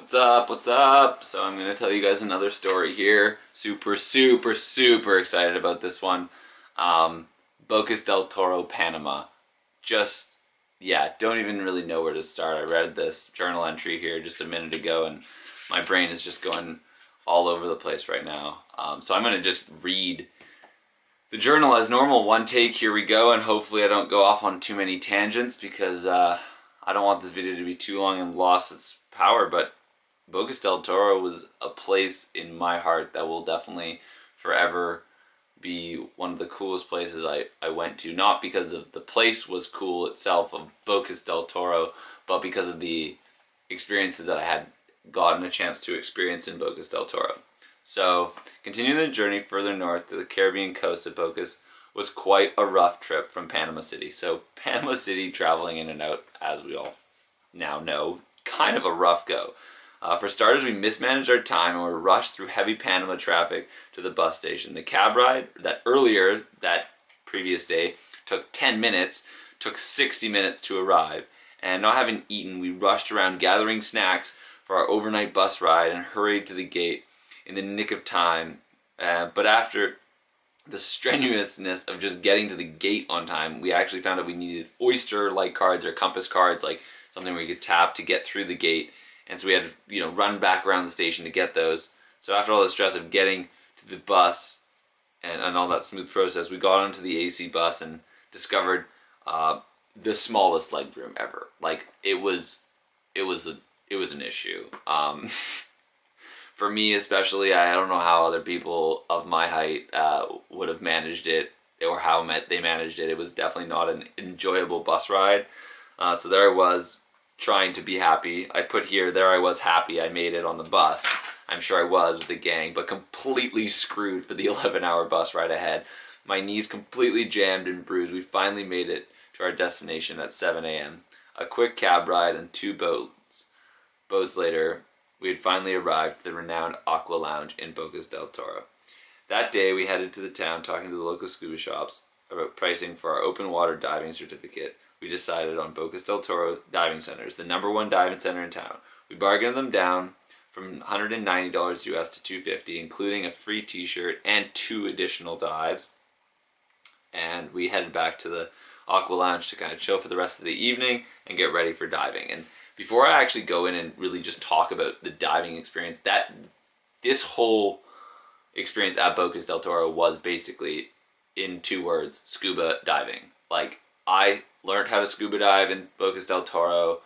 What's up? What's up? So I'm going to tell you guys another story here. Super excited about this one. Bocas del Toro, Panama. Don't even really know where to start. I read this journal entry here just a minute ago and my brain is just going all over the place right now. So I'm going to just read the journal as normal, one take, here we go, and hopefully I don't go off on too many tangents because I don't want this video to be too long and lost its power, but Bocas del Toro was a place in my heart that will definitely forever be one of the coolest places I went to. Not because of the place was cool itself of Bocas del Toro, but because of the experiences that I had gotten a chance to experience in Bocas del Toro. So, continuing the journey further north to the Caribbean coast of Bocas was quite a rough trip from Panama City. So, Panama City, traveling in and out, as we all now know, kind of a rough go. For starters, we mismanaged our time and were rushed through heavy Panama traffic to the bus station. The cab ride that previous day, took 10 minutes, took 60 minutes to arrive. And not having eaten, we rushed around gathering snacks for our overnight bus ride and hurried to the gate in the nick of time. But after the strenuousness of just getting to the gate on time, we actually found out we needed oyster-like cards or compass cards, like something where you could tap to get through the gate. And so we had to, run back around the station to get those. So after all the stress of getting to the bus and all that smooth process, we got onto the AC bus and discovered the smallest legroom ever. Like it was an issue. For me especially, I don't know how other people of my height would have managed it or how they managed it. It was definitely not an enjoyable bus ride. So there I was, trying to be happy. I put here, there I was happy I made it on the bus. I'm sure I was with the gang, but completely screwed for the 11-hour bus ride ahead. My knees completely jammed and bruised. We finally made it to our destination at 7 a.m. A quick cab ride and 2 boats later, we had finally arrived at the renowned Aqua Lounge in Bocas del Toro. That day, we headed to the town talking to the local scuba shops about pricing for our open water diving certificate. We decided on Bocas del Toro Diving Centers, the #1 diving center in town. We bargained them down from $190 US to $250, including a free t-shirt and 2 additional dives. And we headed back to the Aqua Lounge to kind of chill for the rest of the evening and get ready for diving. And before I actually go in and really just talk about the diving experience, this whole experience at Bocas del Toro was basically, in 2 words, scuba diving. Like, I learned how to scuba dive in Bocas del Toro.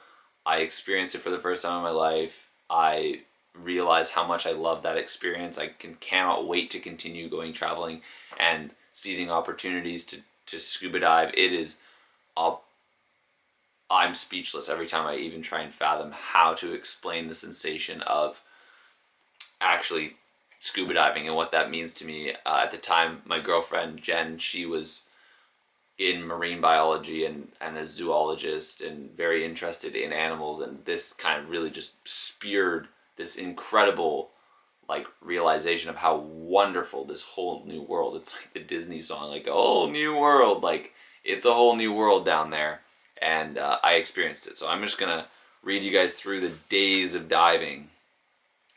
I experienced it for the first time in my life. I realized how much I love that experience. I cannot wait to continue going traveling and seizing opportunities to scuba dive. It is, I'm speechless every time I even try and fathom how to explain the sensation of actually scuba diving and what that means to me. At the time, my girlfriend Jen, she was in marine biology and a zoologist and very interested in animals, and this kind of really just speared this incredible realization of how wonderful this whole new world. It's like the Disney song, like a whole new world. Like, it's a whole new world down there, and I experienced it. So I'm just gonna read you guys through the days of diving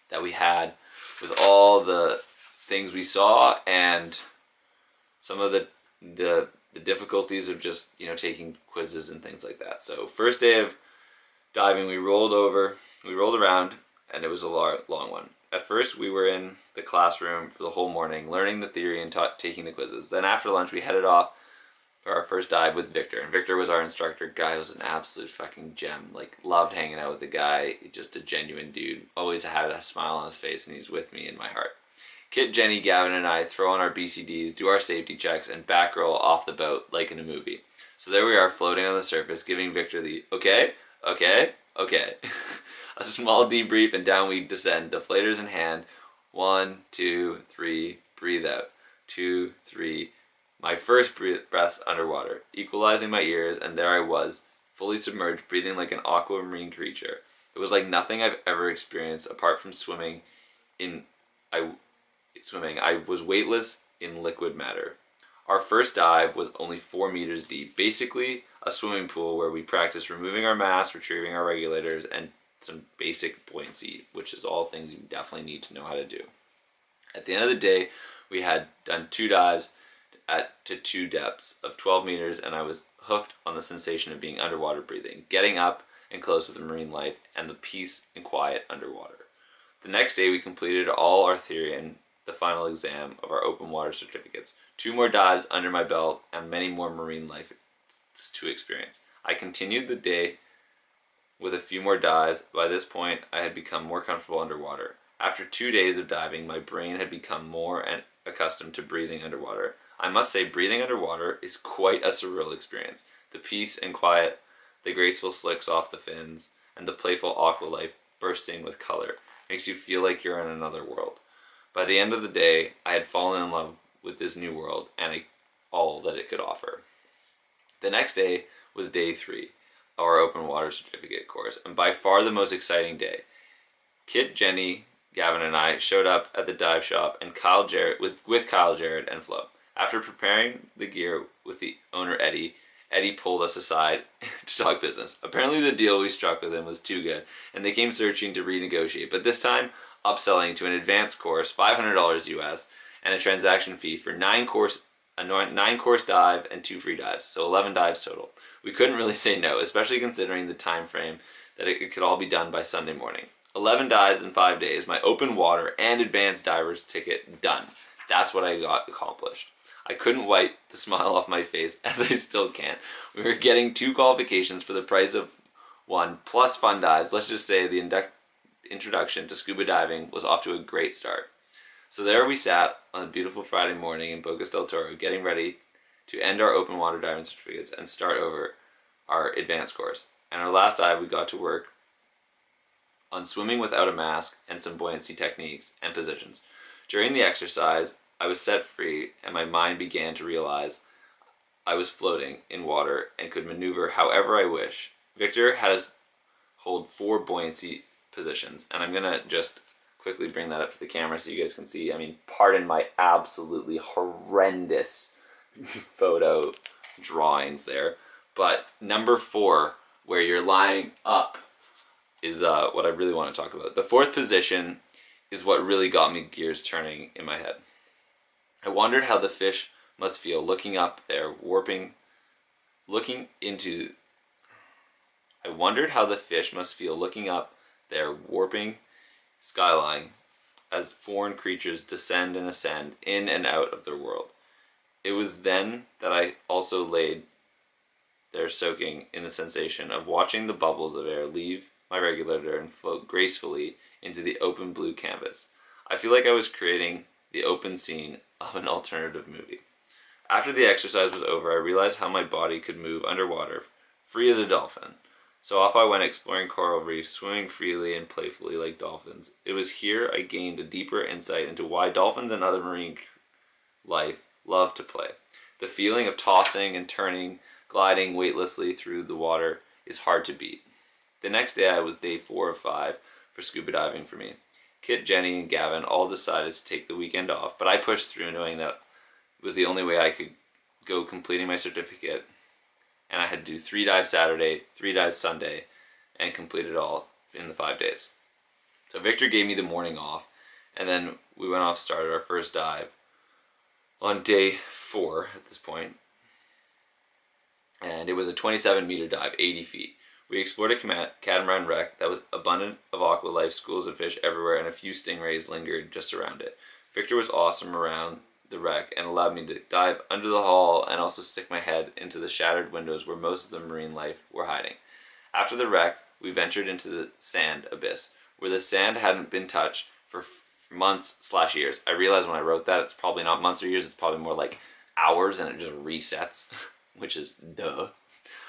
that we had with all the things we saw and some of the difficulties of just taking quizzes and things like that. So first day of diving, we rolled around, and it was a long one. At first, we were in the classroom for the whole morning, learning the theory and taking the quizzes. Then after lunch, we headed off for our first dive with Victor, and Victor was our instructor. Guy was an absolute fucking gem. Like, loved hanging out with the guy. Just a genuine dude. Always had a smile on his face, and he's with me in my heart. Kit, Jenny, Gavin, and I throw on our BCDs, do our safety checks, and back roll off the boat like in a movie. So there we are, floating on the surface, giving Victor the okay. A small debrief, and down we descend, deflators in hand. 1, 2, 3, breathe out. 2, 3. My first breaths underwater, equalizing my ears, and there I was, fully submerged, breathing like an aquamarine creature. It was like nothing I've ever experienced apart from swimming. I was weightless in liquid matter. Our first dive was only 4 meters deep, basically a swimming pool where we practiced removing our masks, retrieving our regulators, and some basic buoyancy, which is all things you definitely need to know how to do. At the end of the day, we had done 2 dives to 2 depths of 12 meters, and I was hooked on the sensation of being underwater breathing, getting up and close with the marine life, and the peace and quiet underwater. The next day, we completed all our theory and the final exam of our open water certificates. 2 more dives under my belt and many more marine life to experience. I continued the day with a few more dives. By this point, I had become more comfortable underwater. After 2 days of diving, my brain had become more accustomed to breathing underwater. I must say, breathing underwater is quite a surreal experience. The peace and quiet, the graceful slicks off the fins, and the playful aqua life bursting with color makes you feel like you're in another world. By the end of the day, I had fallen in love with this new world and all that it could offer. The next day was day 3 of our open water certificate course, and by far the most exciting day. Kit, Jenny, Gavin, and I showed up at the dive shop and Kyle Jarrett with Kyle Jarrett and Flo. After preparing the gear with the owner Eddie pulled us aside to talk business. Apparently the deal we struck with him was too good, and they came searching to renegotiate, but this time upselling to an advanced course, $500 US, and a transaction fee for a 9-course dive and 2 free dives, so 11 dives total. We couldn't really say no, especially considering the time frame that it could all be done by Sunday morning. 11 dives in 5 days, my open water and advanced diver's ticket done. That's what I got accomplished. I couldn't wipe the smile off my face, as I still can't. We were getting 2 qualifications for the price of 1, plus fun dives. Let's just say the introduction to scuba diving was off to a great start. So there we sat on a beautiful Friday morning in Bocas del Toro, getting ready to end our open water diving certificates and start over our advanced course. And our last dive, we got to work on swimming without a mask and some buoyancy techniques and positions. During the exercise, I was set free and my mind began to realize I was floating in water and could maneuver however I wish. Victor had us hold 4 buoyancy positions, and I'm gonna just quickly bring that up to the camera so you guys can see. I mean, pardon my absolutely horrendous photo drawings there, but number 4, where you're lying up, is what I really want to talk about. The 4th position is what really got me gears turning in my head. I wondered how the fish must feel looking up there, warping skyline as foreign creatures descend and ascend in and out of their world. It was then that I also laid there soaking in the sensation of watching the bubbles of air leave my regulator and float gracefully into the open blue canvas. I feel like I was creating the open scene of an alternative movie. After the exercise was over, I realized how my body could move underwater, free as a dolphin. So off I went exploring coral reefs, swimming freely and playfully like dolphins. It was here I gained a deeper insight into why dolphins and other marine life love to play. The feeling of tossing and turning, gliding weightlessly through the water is hard to beat. The next day was day 4 of 5 for scuba diving for me. Kit, Jenny, and Gavin all decided to take the weekend off, but I pushed through knowing that it was the only way I could go completing my certificate, and I had to do 3 dives Saturday, 3 dives Sunday, and complete it all in the 5 days. So Victor gave me the morning off, and then we went off, started our first dive on day 4 at this point, and it was a 27-meter dive, 80 feet. We explored a catamaran wreck that was abundant of aqua life, schools of fish everywhere, and a few stingrays lingered just around it. Victor was awesome around the wreck and allowed me to dive under the hull and also stick my head into the shattered windows where most of the marine life were hiding. After the wreck, we ventured into the sand abyss, where the sand hadn't been touched for months/years. I realized when I wrote that it's probably not months or years, it's probably more like hours, and it just resets, which is duh.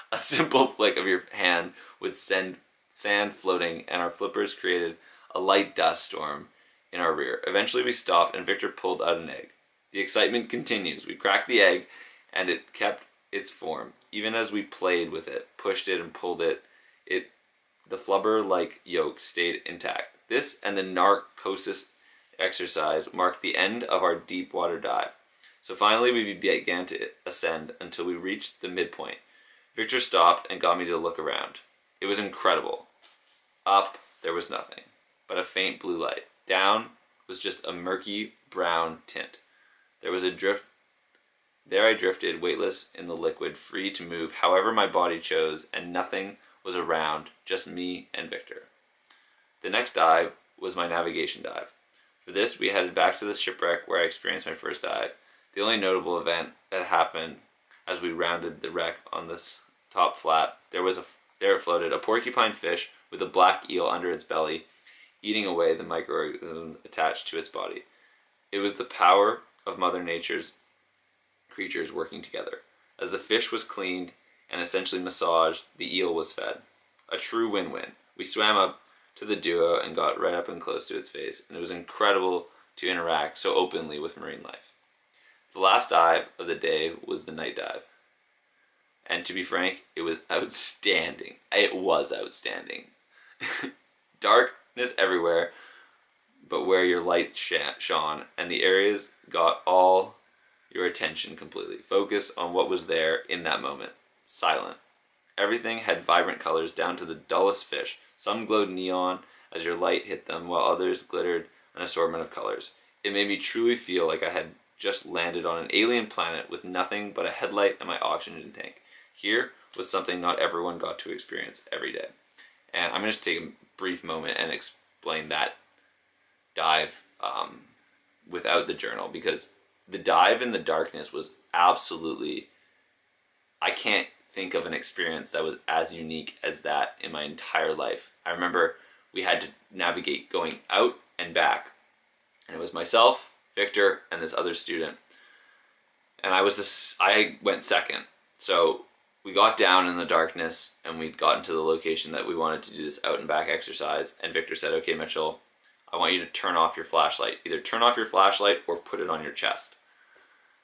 A simple flick of your hand would send sand floating, and our flippers created a light dust storm in our rear. Eventually we stopped and Victor pulled out an egg. The excitement continues. We cracked the egg and it kept its form. Even as we played with it, pushed it and pulled it, the flubber-like yolk stayed intact. This and the narcosis exercise marked the end of our deep water dive. So finally we began to ascend until we reached the midpoint. Victor stopped and got me to look around. It was incredible. Up, there was nothing but a faint blue light. Down was just a murky brown tint. There was a drift. There I drifted, weightless in the liquid, free to move however my body chose, and nothing was around, just me and Victor. The next dive was my navigation dive. For this, we headed back to the shipwreck where I experienced my first dive. The only notable event that happened as we rounded the wreck on this top flat, there it floated, a porcupine fish with a black eel under its belly, eating away the microorganism attached to its body. It was the power of Mother Nature's creatures working together. As the fish was cleaned and essentially massaged, the eel was fed. A true win-win. We swam up to the duo and got right up and close to its face, and it was incredible to interact so openly with marine life. The last dive of the day was the night dive. And to be frank, it was outstanding. It was outstanding. Darkness everywhere, but where your light shone, and the areas got all your attention completely. Focus on what was there in that moment. Silent. Everything had vibrant colors down to the dullest fish. Some glowed neon as your light hit them, while others glittered an assortment of colors. It made me truly feel like I had just landed on an alien planet with nothing but a headlight and my oxygen tank. Here was something not everyone got to experience every day. And I'm going to take a brief moment and explain that dive without the journal, because the dive in the darkness was absolutely, I can't think of an experience that was as unique as that in my entire life. I remember we had to navigate going out and back, and it was myself, Victor, and this other student, and I went second. So we got down in the darkness and we'd gotten to the location that we wanted to do this out and back exercise, and Victor said, okay, Mitchell, I want you to turn off your flashlight. Either turn off your flashlight or put it on your chest.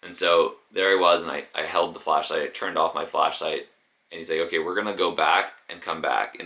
And so there I was, and I held the flashlight, I turned off my flashlight, and he's like, okay, we're gonna go back and come back in